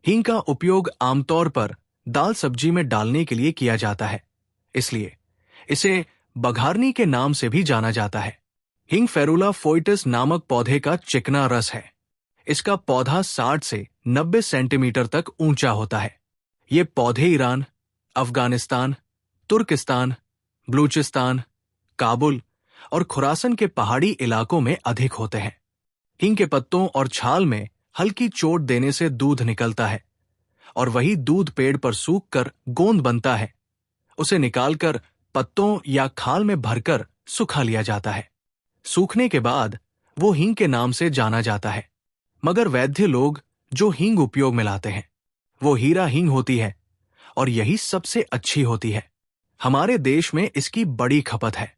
हींग का उपयोग आमतौर पर दाल सब्जी में डालने के लिए किया जाता है, इसलिए इसे बघारनी के नाम से भी जाना जाता है। हींग फेरुला फोइटिस नामक पौधे का चिकना रस है। इसका पौधा 60 से 90 सेंटीमीटर तक ऊंचा होता है। ये पौधे ईरान, अफगानिस्तान, तुर्किस्तान, बलूचिस्तान, काबुल और खुरासन के पहाड़ी इलाकों में अधिक होते हैं। हींग के पत्तों और छाल में हल्की चोट देने से दूध निकलता है और वही दूध पेड़ पर सूखकर गोंद बनता है। उसे निकालकर पत्तों या खाल में भरकर सुखा लिया जाता है। सूखने के बाद वो हींग के नाम से जाना जाता है। मगर वैद्य लोग जो हींग उपयोग में लाते हैं वो हीरा हींग होती है और यही सबसे अच्छी होती है। हमारे देश में इसकी बड़ी खपत है।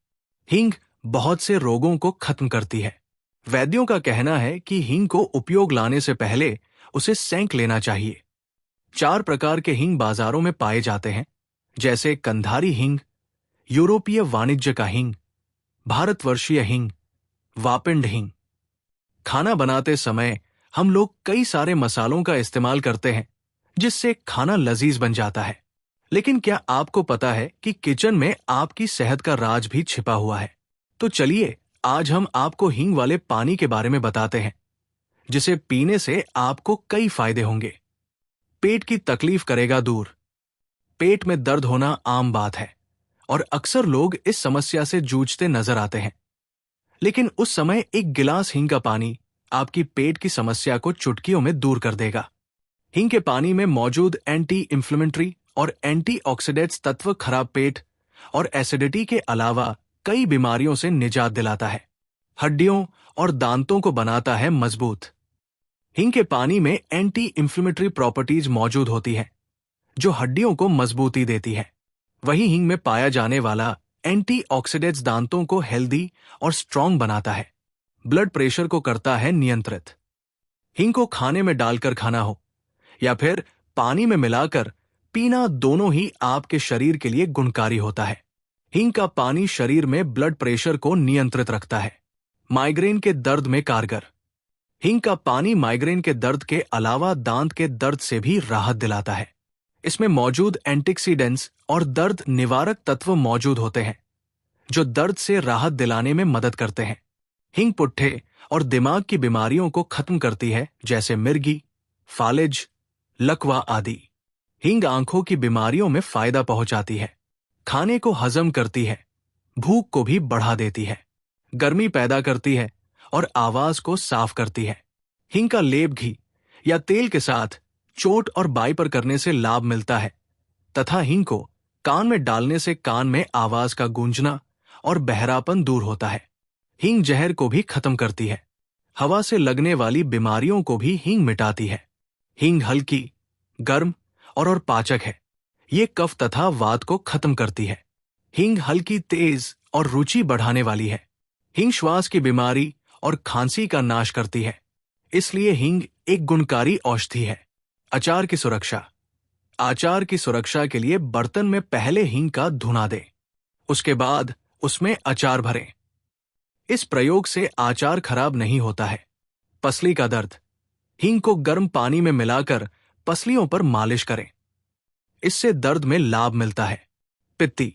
हींग बहुत से रोगों को खत्म करती है। वैद्यों का कहना है कि हींग को उपयोग लाने से पहले उसे सेंक लेना चाहिए। 4 प्रकार के हींग बाजारों में पाए जाते हैं, जैसे कंधारी हींग, यूरोपीय वाणिज्य का हींग, भारतवर्षीय हींग, वापिंड हींग। खाना बनाते समय हम लोग कई सारे मसालों का इस्तेमाल करते हैं, जिससे खाना लजीज बन जाता है। लेकिन क्या आपको पता है कि किचन में आपकी सेहत का राज भी छिपा हुआ है? तो चलिए आज हम आपको हींग वाले पानी के बारे में बताते हैं, जिसे पीने से आपको कई फायदे होंगे। पेट की तकलीफ करेगा दूर। पेट में दर्द होना आम बात है और अक्सर लोग इस समस्या से जूझते नजर आते हैं। लेकिन उस समय एक गिलास हींग का पानी आपकी पेट की समस्या को चुटकियों में दूर कर देगा। हींग के पानी में मौजूद एंटी इंफ्लेमेटरी और एंटीऑक्सीडेंट्स तत्व खराब पेट और एसिडिटी के अलावा कई बीमारियों से निजात दिलाता है। हड्डियों और दांतों को बनाता है मजबूत। हींग के पानी में एंटी इंफ्लेमेटरी प्रॉपर्टीज मौजूद होती है, जो हड्डियों को मजबूती देती है। वही हींग में पाया जाने वाला एंटीऑक्सीडेंट्स दांतों को हेल्दी और स्ट्रांग बनाता है। ब्लड प्रेशर को करता है नियंत्रित। हींग को खाने में डालकर खाना हो या फिर पानी में मिलाकर पीना, दोनों ही आपके शरीर के लिए गुणकारी होता है। हींग का पानी शरीर में ब्लड प्रेशर को नियंत्रित रखता है। माइग्रेन के दर्द में कारगर। हींग का पानी माइग्रेन के दर्द के अलावा दांत के दर्द से भी राहत दिलाता है। इसमें मौजूद एंटीऑक्सीडेंट्स और दर्द निवारक तत्व मौजूद होते हैं, जो दर्द से राहत दिलाने में मदद करते हैं। हींग पुट्ठे और दिमाग की बीमारियों को खत्म करती है, जैसे मिर्गी, फालिज, लकवा आदि। हींग आंखों की बीमारियों में फायदा पहुंचाती है। खाने को हजम करती है, भूख को भी बढ़ा देती है, गर्मी पैदा करती है और आवाज को साफ करती है। हींग का लेप घी या तेल के साथ चोट और बाई पर करने से लाभ मिलता है तथा हींग को कान में डालने से कान में आवाज का गूंजना और बहरापन दूर होता है। हींग जहर को भी खत्म करती है। हवा से लगने वाली बीमारियों को भी हींग मिटाती है। हींग हल्की, गर्म और पाचक है। ये कफ तथा वात को खत्म करती है। हींग हल्की, तेज और रुचि बढ़ाने वाली है। हींग श्वास की बीमारी और खांसी का नाश करती है, इसलिए हींग एक गुणकारी औषधि है। अचार की सुरक्षा। अचार की सुरक्षा के लिए बर्तन में पहले हींग का धुना दें, उसके बाद उसमें अचार भरें। इस प्रयोग से अचार खराब नहीं होता है। पसली का दर्द। हींग को गर्म पानी में मिलाकर पसलियों पर मालिश करें, इससे दर्द में लाभ मिलता है। पित्ती।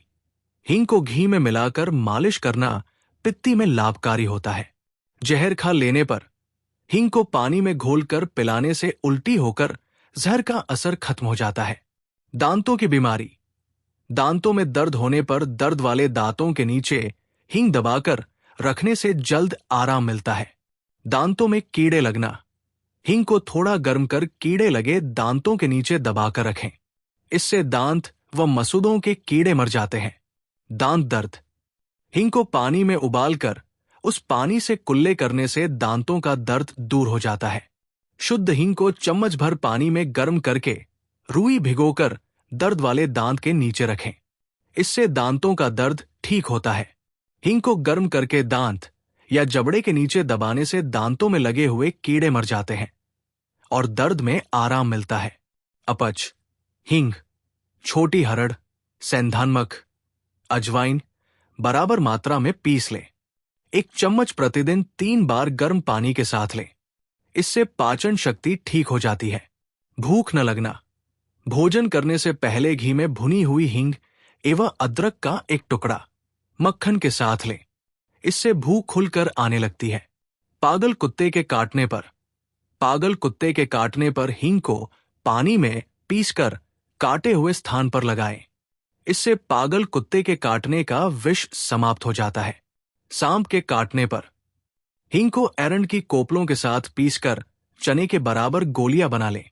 हींग को घी में मिलाकर मालिश करना पित्ती में लाभकारी होता है। जहर खा लेने पर हींग को पानी में घोलकर पिलाने से उल्टी होकर जहर का असर खत्म हो जाता है। दांतों की बीमारी। दांतों में दर्द होने पर दर्द वाले दांतों के नीचे हींग दबाकर रखने से जल्द आराम मिलता है। दांतों में कीड़े लगना। हींग को थोड़ा गर्म कर कीड़े लगे दांतों के नीचे दबाकर रखें, इससे दांत व मसूदों के कीड़े मर जाते हैं। दांत दर्द। हींग को पानी में उबालकर उस पानी से कुल्ले करने से दांतों का दर्द दूर हो जाता है। शुद्ध हींग को चम्मच भर पानी में गर्म करके रुई भिगोकर दर्द वाले दांत के नीचे रखें, इससे दांतों का दर्द ठीक होता है। हींग को गर्म करके दांत या जबड़े के नीचे दबाने से दांतों में लगे हुए कीड़े मर जाते हैं और दर्द में आराम मिलता है। अपच। हींग, छोटी हरड़, सेंधानमक, अजवाइन बराबर मात्रा में पीस लें। 1 चम्मच प्रतिदिन 3 बार गर्म पानी के साथ लें, इससे पाचन शक्ति ठीक हो जाती है। भूख न लगना। भोजन करने से पहले घी में भुनी हुई हींग एवं अदरक का एक टुकड़ा मक्खन के साथ लें। इससे भूख खुलकर आने लगती है। पागल कुत्ते के काटने पर। पागल कुत्ते के काटने पर हींग को पानी में पीसकर काटे हुए स्थान पर लगाएं। इससे पागल कुत्ते के काटने का विष समाप्त हो जाता है। सांप के काटने पर हींग को एरंड की कोपलों के साथ पीसकर चने के बराबर गोलियां बना लें।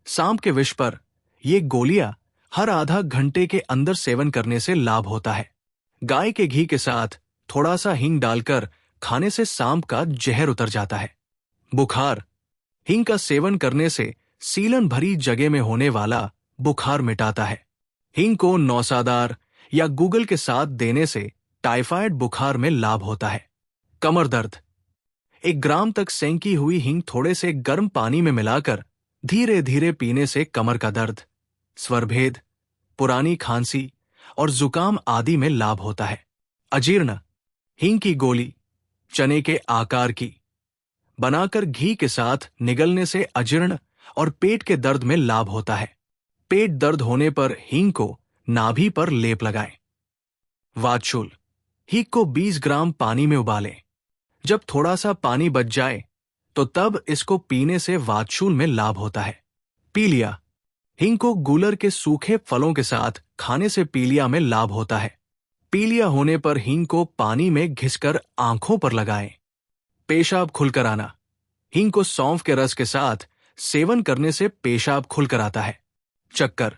सांप के विष पर ये गोलियां हर आधा घंटे के अंदर सेवन करने से लाभ होता है। गाय के घी के साथ थोड़ा सा हींग डालकर खाने से सांप का जहर उतर जाता है। बुखार। हींग का सेवन करने से सीलन भरी जगह में होने वाला बुखार मिटाता है। हींग को नौसादार या गूगल के साथ देने से टाइफाइड बुखार में लाभ होता है। कमर दर्द। 1 ग्राम तक सेंकी हुई हींग थोड़े से गर्म पानी में मिलाकर धीरे धीरे पीने से कमर का दर्द, स्वरभेद, पुरानी खांसी और जुकाम आदि में लाभ होता है। अजीर्ण। हींग की गोली चने के आकार की बनाकर घी के साथ निगलने से अजीर्ण और पेट के दर्द में लाभ होता है। पेट दर्द होने पर हींग को नाभि पर लेप लगाएं। वातशूल। हींग को 20 ग्राम पानी में उबालें। जब थोड़ा सा पानी बच जाए तो तब इसको पीने से वातशूल में लाभ होता है। पीलिया। हींग को गूलर के सूखे फलों के साथ खाने से पीलिया में लाभ होता है। पीलिया होने पर हींग को पानी में घिसकर आंखों पर लगाएं। पेशाब खुलकर आना। हींग को सौंफ के रस के साथ सेवन करने से पेशाब खुलकर आता है। चक्कर।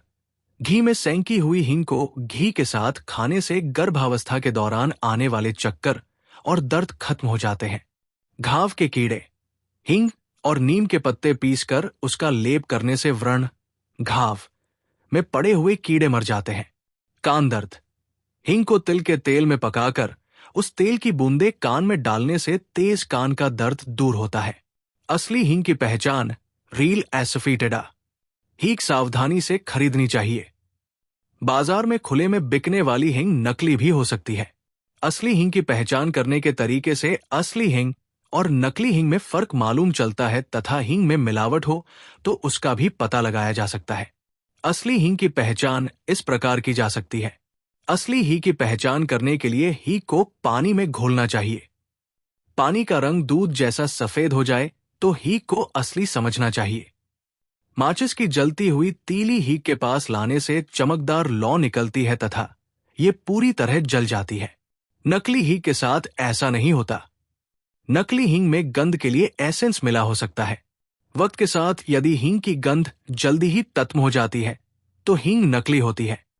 घी में सेंकी हुई हींग को घी के साथ खाने से गर्भावस्था के दौरान आने वाले चक्कर और दर्द खत्म हो जाते हैं। घाव के कीड़े। हींग और नीम के पत्ते पीसकर उसका लेप करने से व्रण, घाव में पड़े हुए कीड़े मर जाते हैं। कान दर्द। हींग को तिल के तेल में पकाकर उस तेल की बूंदें कान में डालने से तेज कान का दर्द दूर होता है। असली हींग की पहचान रील एसोफिटिडा। हींग सावधानी से खरीदनी चाहिए। बाजार में खुले में बिकने वाली हींग नकली भी हो सकती है। असली हींग की पहचान करने के तरीके से असली हींग और नकली हींग में फर्क मालूम चलता है तथा हींग में मिलावट हो तो उसका भी पता लगाया जा सकता है। असली हींग की पहचान इस प्रकार की जा सकती है। असली हींग की पहचान करने के लिए हींग को पानी में घोलना चाहिए। पानी का रंग दूध जैसा सफेद हो जाए तो हींग को असली समझना चाहिए। माचिस की जलती हुई तीली हींग के पास लाने से चमकदार लौ निकलती है तथा ये पूरी तरह जल जाती है। नकली हींग के साथ ऐसा नहीं होता। नकली हींग में गंध के लिए एसेंस मिला हो सकता है। वक्त के साथ यदि हींग की गंध जल्दी ही खत्म हो जाती है तो हींग नकली होती है।